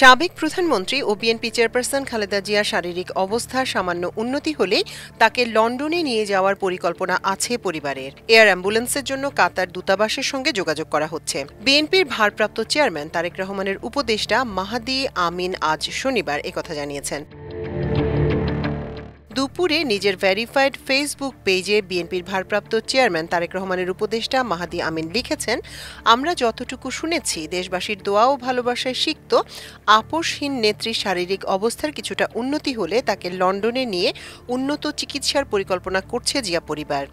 সাবেক প্রধানমন্ত্রী ও BNP chairperson Khaleda জিয়ার শারীরিক অবস্থার সামান্য উন্নতি হলেই তাকে লন্ডনে নিয়ে যাওয়ার পরিকল্পনা আছে পরিবারের। এয়ার অ্যাম্বুলেন্সের জন্য কাতার দূতাবাসের সঙ্গে যোগাযোগ করা হচ্ছে। বিএনপির ভারপ্রাপ্ত চেয়ারম্যান তারেক রহমানের উপদেষ্টা মাহাদি আমিন আজ শনিবার একথা জানিয়েছেন। দুপুরে নিজের ভেরিফাইড ফেসবুক পেজে বিএনপির ভারপ্রাপ্ত চেয়ারম্যান তারেক রহমানের উপদেষ্টা মাহাদি আমিন লিখেছেন, আমরা যতটুকু শুনেছি দেশবাসীর দোয়া ও ভালোবাসায় সিক্ত আপোষহীন নেত্রীর শারীরিক অবস্থার কিছুটা উন্নতি হলে তাকে লন্ডনে নিয়ে উন্নত চিকিৎসার পরিকল্পনা করছে জিয়া পরিবার।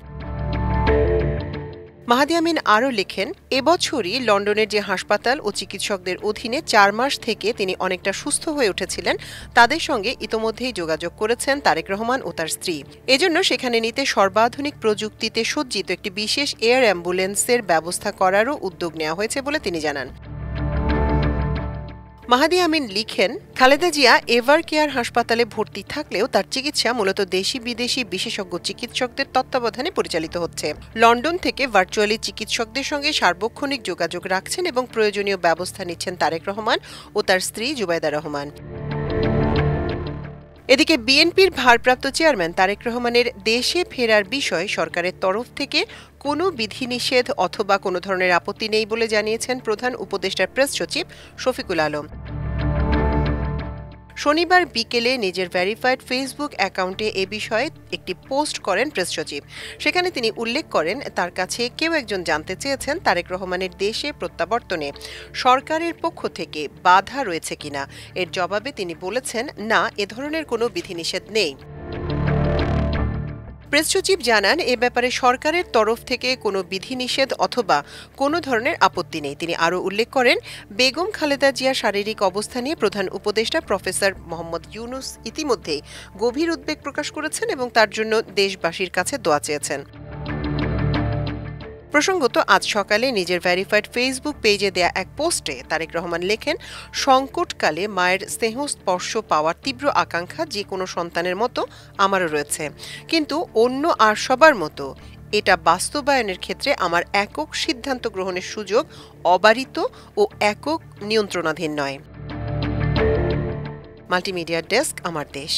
মাহাদি আমিন আরও লেখেন, এবছরই লন্ডনের যে হাসপাতাল ও চিকিৎসকদের অধীনে ৪ মাস থেকে তিনি অনেকটা সুস্থ হয়ে উঠেছিলেন তাদের সঙ্গে ইতোমধ্যেই যোগাযোগ করেছেন তারেক রহমান ও তার স্ত্রী। এজন্য সেখানে নিতে সর্বাধুনিক প্রযুক্তিতে সজ্জিত একটি বিশেষ এয়ার অ্যাম্বুলেন্সের ব্যবস্থা করারও উদ্যোগ নেওয়া হয়েছে বলে তিনি জানান। মাহাদি আমিন লিখেন, খালেদা জিয়া এভার কেয়ার হাসপাতালে ভর্তি থাকলেও তার চিকিৎসা মূলত দেশি বিদেশি বিশেষজ্ঞ চিকিৎসকদের তত্ত্বাবধানে পরিচালিত হচ্ছে। লন্ডন থেকে ভার্চুয়ালি চিকিৎসকদের সঙ্গে সার্বক্ষণিক যোগাযোগ রাখছেন এবং প্রয়োজনীয় ব্যবস্থা নিচ্ছেন তারেক রহমান ও তার স্ত্রী জুবাইদা রহমান। এদিকে বিএনপির ভারপ্রাপ্ত চেয়ারম্যান তারেক রহমানের দেশে ফেরার বিষয়ে সরকারের তরফ থেকে কোনো বিধিনিষেধ অথবা কোনো ধরনের আপত্তি নেই বলে জানিয়েছেন প্রধান উপদেষ্টার প্রেস সচিব শফিকুল আলম। শনিবার বিকেলে নিজের ভেরিফাইড ফেসবুক অ্যাকাউন্টে এ বিষয়ে একটি পোস্ট করেন প্রেস সচিব। সেখানে তিনি উল্লেখ করেন, তার কাছে কেউ একজন জানতে চেয়েছেন তারেক রহমানের দেশে প্রত্যাবর্তনে সরকারের পক্ষ থেকে বাধা রয়েছে কিনা। এর জবাবে তিনি বলেছেন, না, এ ধরনের কোনো বিধিনিষেধ নেই। প্রেস সচিব জানান, এ ব্যাপারে সরকারের তরফ থেকে কোনো বিধিনিষেধ অথবা কোনো ধরনের আপত্তি নেই। তিনি আরও উল্লেখ করেন, বেগম খালেদা জিয়ার শারীরিক অবস্থা নিয়ে প্রধান উপদেষ্টা প্রফেসর মোহাম্মদ ইউনুস ইতিমধ্যেই গভীর উদ্বেগ প্রকাশ করেছেন এবং তার জন্য দেশবাসীর কাছে দোয়া চেয়েছেন। প্রসঙ্গত, আজ সকালে নিজের ভেরিফাইড ফেসবুক পেজে দেয়া এক পোস্টে তারেক রহমান লেখেন, সংকটকালে মায়ের স্নেহস্পর্শ পাওয়ার তীব্র আকাঙ্ক্ষা যে কোনো সন্তানের মতো আমারও রয়েছে, কিন্তু অন্য আর সবার মতো এটা বাস্তবায়নের ক্ষেত্রে আমার একক সিদ্ধান্ত গ্রহণের সুযোগ অবারিত ও একক নিয়ন্ত্রণাধীন নয়। মাল্টিমিডিয়া ডেস্ক, আমার দেশ।